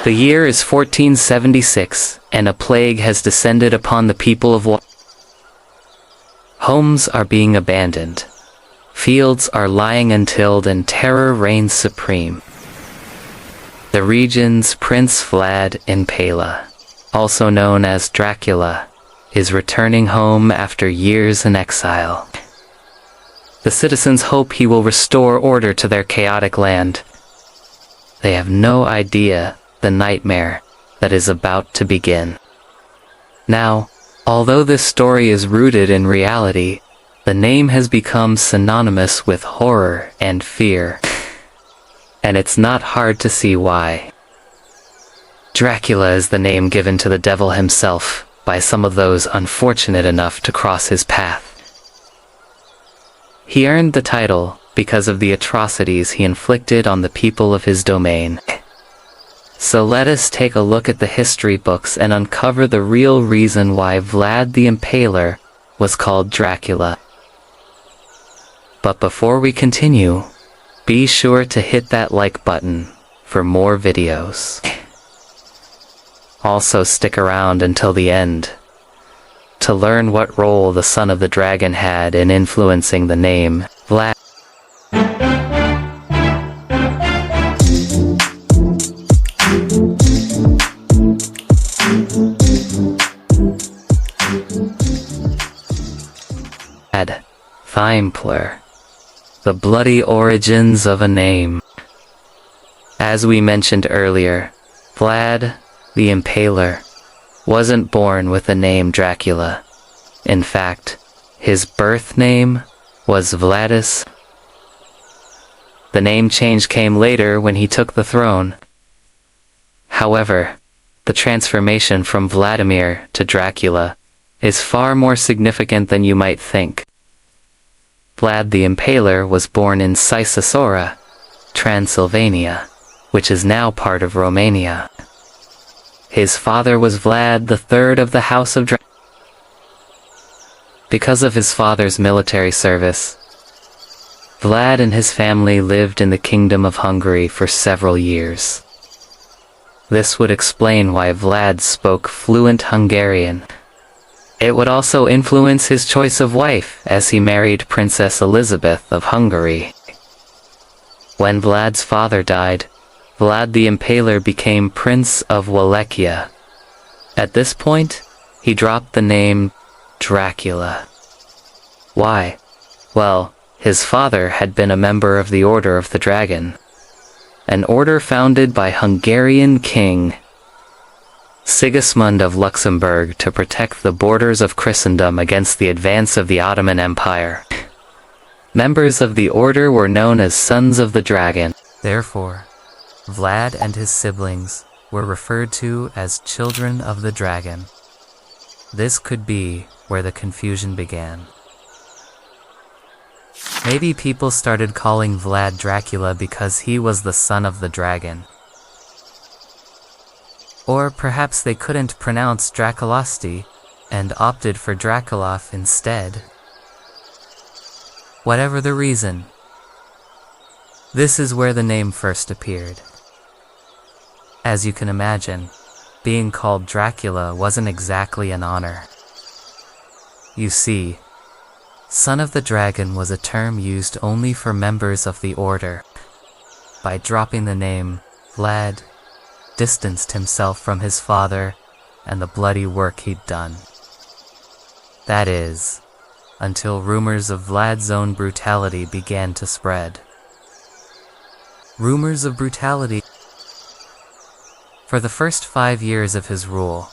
The year is 1476, and a plague has descended upon the people of Homes are being abandoned. Fields are lying untilled and terror reigns supreme. The region's Prince Vlad the Impaler, also known as Dracula, is returning home after years in exile. The citizens hope he will restore order to their chaotic land. They have no idea the nightmare that is about to begin. Now, although this story is rooted in reality, the name has become synonymous with horror and fear. And it's not hard to see why. Dracula is the name given to the devil himself by some of those unfortunate enough to cross his path. He earned the title because of the atrocities he inflicted on the people of his domain. So let us take a look at the history books and uncover the real reason why Vlad the Impaler was called Dracula. But before we continue, be sure to hit that like button for more videos. Also stick around until the end to learn what role the son of the dragon had in influencing the name Vlad. Vlad the Impaler. The bloody origins of a name. As we mentioned earlier, Vlad the Impaler wasn't born with the name Dracula. In fact, his birth name was Vladis. The name change came later when he took the throne. However, the transformation from Vladimir to Dracula is far more significant than you might think. Vlad the Impaler was born in Sisasora, Transylvania, which is now part of Romania. His father was Vlad III of the House of Dracula. Because of his father's military service, Vlad and his family lived in the Kingdom of Hungary for several years. This would explain why Vlad spoke fluent Hungarian. It would also influence his choice of wife as he married Princess Elizabeth of Hungary. When Vlad's father died, Vlad the Impaler became Prince of Wallachia. At this point, he dropped the name Dracula. Why? Well, his father had been a member of the Order of the Dragon, an order founded by Hungarian King Sigismund of Luxembourg to protect the borders of Christendom against the advance of the Ottoman Empire. Members of the order were known as Sons of the Dragon. Therefore, Vlad and his siblings were referred to as Children of the Dragon. This could be where the confusion began. Maybe people started calling Vlad Dracula because he was the son of the dragon. Or perhaps they couldn't pronounce Draculasti and opted for Draculov instead. Whatever the reason, this is where the name first appeared. As you can imagine, being called Dracula wasn't exactly an honor. You see, Son of the Dragon was a term used only for members of the order. By dropping the name, Vlad distanced himself from his father and the bloody work he'd done. That is, until rumors of Vlad's own brutality began to spread. Rumors of brutality. For the first 5 years of his rule,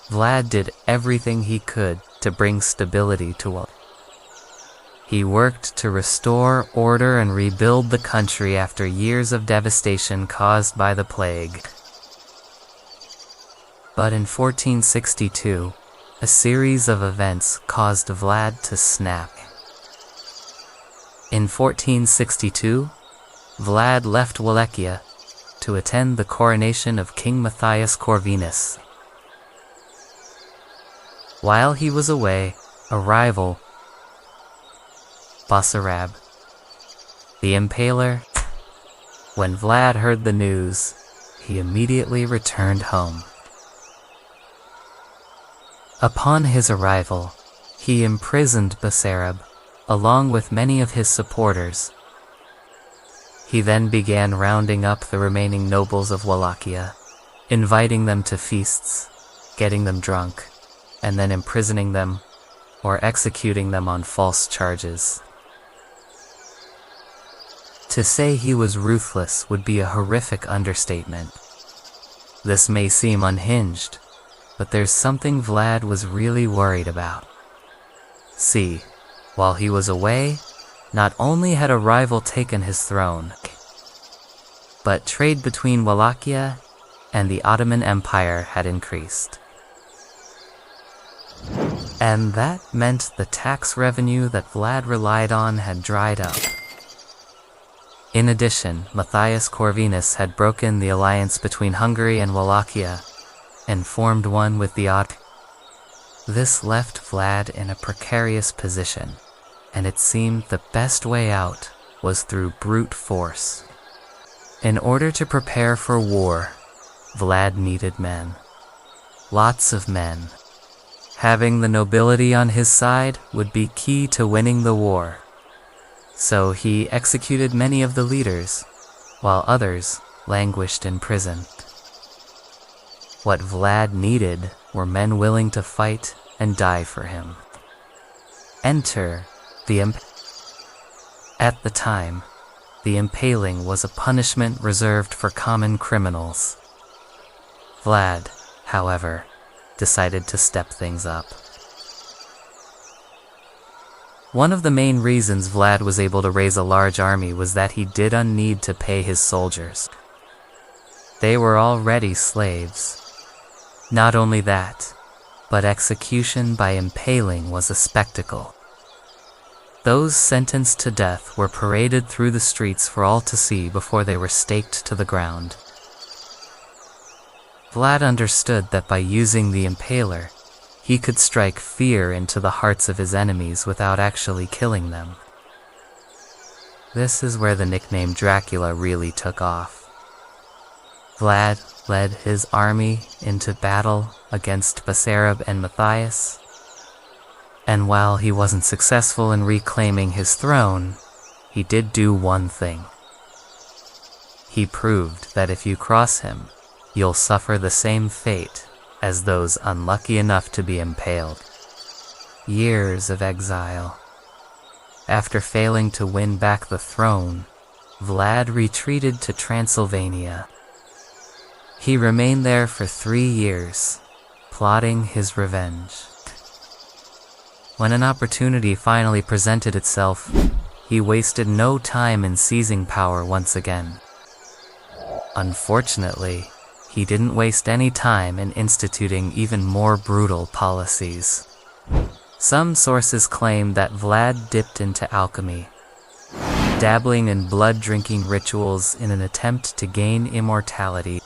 Vlad did everything he could to bring stability to Wallachia. He worked to restore order and rebuild the country after years of devastation caused by the plague. But in 1462, a series of events caused Vlad to snap. In 1462, Vlad left Wallachia to attend the coronation of King Matthias Corvinus. While he was away, a rival, Basarab, the Impaler, when Vlad heard the news, he immediately returned home. Upon his arrival, he imprisoned Basarab, along with many of his supporters. He then began rounding up the remaining nobles of Wallachia, inviting them to feasts, getting them drunk, and then imprisoning them or executing them on false charges. To say he was ruthless would be a horrific understatement. This may seem unhinged, but there's something Vlad was really worried about. See, while he was away, not only had a rival taken his throne, but trade between Wallachia and the Ottoman Empire had increased. And that meant the tax revenue that Vlad relied on had dried up. In addition, Matthias Corvinus had broken the alliance between Hungary and Wallachia and formed one with the Ottomans. This left Vlad in a precarious position, and it seemed the best way out was through brute force. In order to prepare for war, Vlad needed men. Lots of men. Having the nobility on his side would be key to winning the war. So he executed many of the leaders, while others languished in prison. What Vlad needed were men willing to fight and die for him. Enter the At the time, the impaling was a punishment reserved for common criminals. Vlad, however, decided to step things up. One of the main reasons Vlad was able to raise a large army was that he didn't need to pay his soldiers. They were already slaves. Not only that, but execution by impaling was a spectacle. Those sentenced to death were paraded through the streets for all to see before they were staked to the ground. Vlad understood that by using the impaler, he could strike fear into the hearts of his enemies without actually killing them. This is where the nickname Dracula really took off. Vlad led his army into battle against Basarab and Matthias, and while he wasn't successful in reclaiming his throne, he did do one thing. He proved that if you cross him, you'll suffer the same fate as those unlucky enough to be impaled. Years of exile. After failing to win back the throne, Vlad retreated to Transylvania. He remained there for 3 years, plotting his revenge. When an opportunity finally presented itself, he wasted no time in seizing power once again. Unfortunately, he didn't waste any time in instituting even more brutal policies. Some sources claim that Vlad dipped into alchemy, dabbling in blood-drinking rituals in an attempt to gain immortality.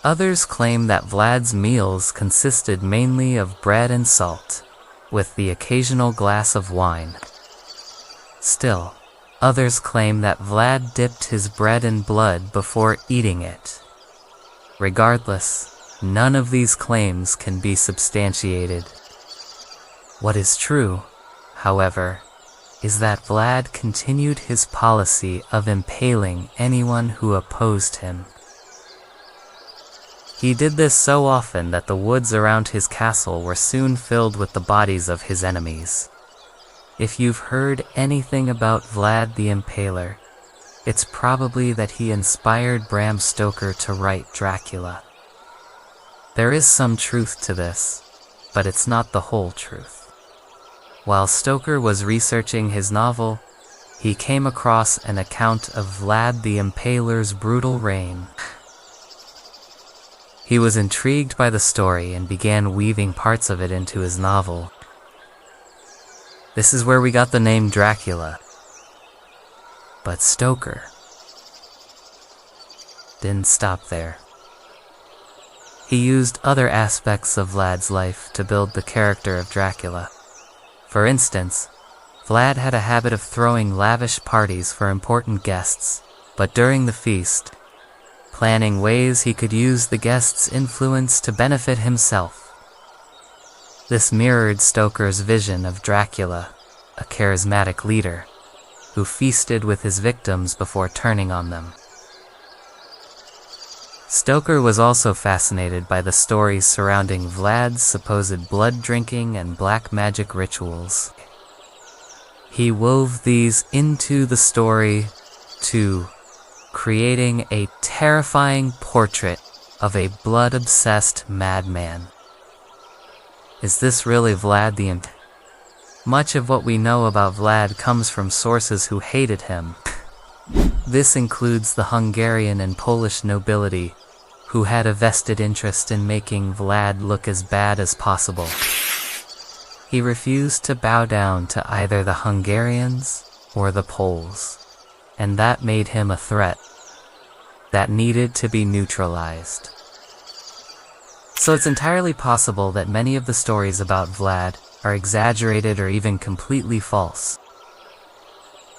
Others claim that Vlad's meals consisted mainly of bread and salt, with the occasional glass of wine. Still, others claim that Vlad dipped his bread in blood before eating it. Regardless, none of these claims can be substantiated. What is true, however, is that Vlad continued his policy of impaling anyone who opposed him. He did this so often that the woods around his castle were soon filled with the bodies of his enemies. If you've heard anything about Vlad the Impaler, it's probably that he inspired Bram Stoker to write Dracula. There is some truth to this, but it's not the whole truth. While Stoker was researching his novel, he came across an account of Vlad the Impaler's brutal reign. He was intrigued by the story and began weaving parts of it into his novel. This is where we got the name Dracula. But Stoker didn't stop there. He used other aspects of Vlad's life to build the character of Dracula. For instance, Vlad had a habit of throwing lavish parties for important guests, but during the feast, planning ways he could use the guests' influence to benefit himself. This mirrored Stoker's vision of Dracula, a charismatic leader who feasted with his victims before turning on them. Stoker was also fascinated by the stories surrounding Vlad's supposed blood drinking and black magic rituals. He wove these into the story to creating a terrifying portrait of a blood-obsessed madman. Is this really Vlad the Impaler? Much of what we know about Vlad comes from sources who hated him. This includes the Hungarian and Polish nobility, who had a vested interest in making Vlad look as bad as possible. He refused to bow down to either the Hungarians or the Poles, and that made him a threat that needed to be neutralized. So it's entirely possible that many of the stories about Vlad are exaggerated or even completely false.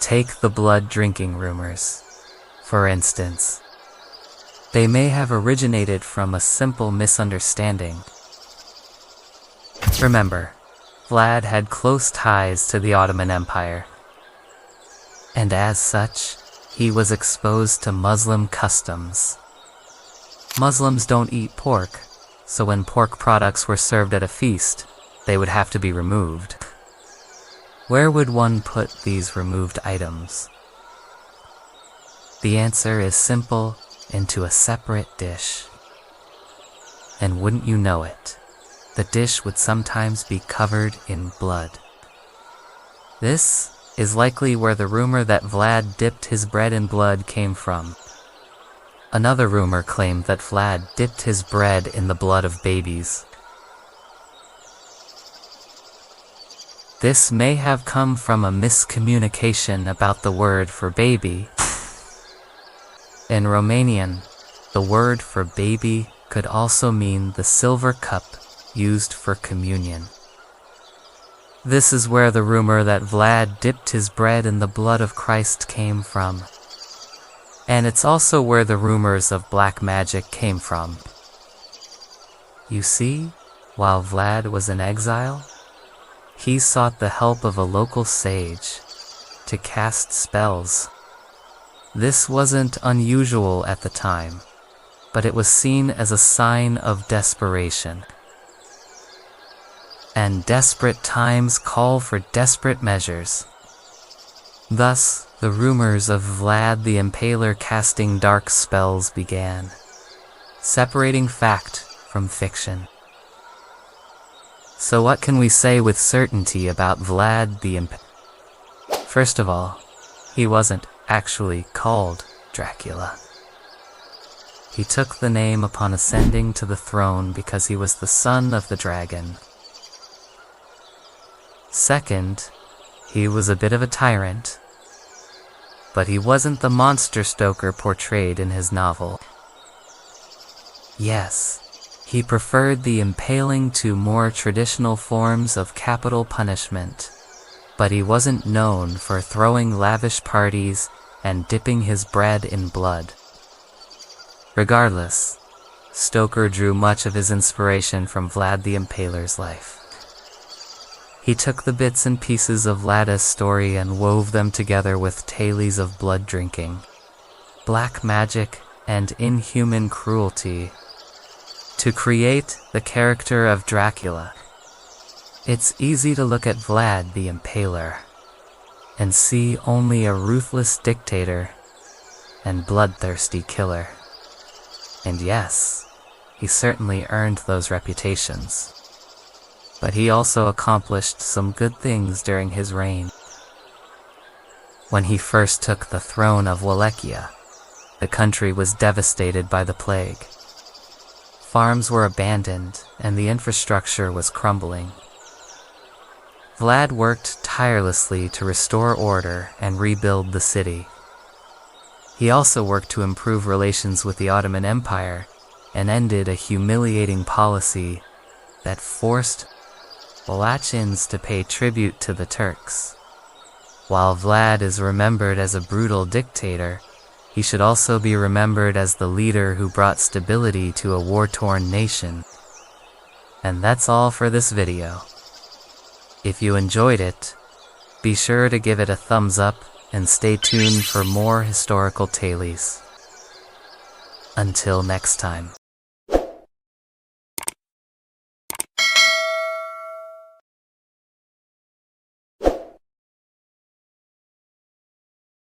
Take the blood drinking rumors, for instance. They may have originated from a simple misunderstanding. Remember, Vlad had close ties to the Ottoman Empire, and as such, he was exposed to Muslim customs. Muslims don't eat pork, so when pork products were served at a feast, they would have to be removed. Where would one put these removed items? The answer is simple: into a separate dish. And wouldn't you know it, the dish would sometimes be covered in blood. This is likely where the rumor that Vlad dipped his bread in blood came from. Another rumor claimed that Vlad dipped his bread in the blood of babies. This may have come from a miscommunication about the word for baby. In Romanian, the word for baby could also mean the silver cup used for communion. This is where the rumor that Vlad dipped his bread in the blood of Christ came from. And it's also where the rumors of black magic came from. You see, while Vlad was in exile, he sought the help of a local sage to cast spells. This wasn't unusual at the time, but it was seen as a sign of desperation. And desperate times call for desperate measures. Thus, the rumors of Vlad the Impaler casting dark spells began, separating fact from fiction. So what can we say with certainty about Vlad the Impaler? First of all, he wasn't actually called Dracula. He took the name upon ascending to the throne because he was the son of the dragon. Second, he was a bit of a tyrant, but he wasn't the monster Stoker portrayed in his novel. Yes, he preferred the impaling to more traditional forms of capital punishment, but he wasn't known for throwing lavish parties and dipping his bread in blood. Regardless, Stoker drew much of his inspiration from Vlad the Impaler's life. He took the bits and pieces of Vlad's story and wove them together with tales of blood drinking, black magic, and inhuman cruelty to create the character of Dracula. It's easy to look at Vlad the Impaler and see only a ruthless dictator and bloodthirsty killer. And yes, he certainly earned those reputations. But he also accomplished some good things during his reign. When he first took the throne of Wallachia, the country was devastated by the plague. Farms were abandoned and the infrastructure was crumbling. Vlad worked tirelessly to restore order and rebuild the city. He also worked to improve relations with the Ottoman Empire and ended a humiliating policy that forced Wallachians to pay tribute to the Turks. While Vlad is remembered as a brutal dictator, He should also be remembered as the leader who brought stability to a war-torn nation. And that's all for this video. If you enjoyed it, be sure to give it a thumbs up and stay tuned for more historical tales. Until next time.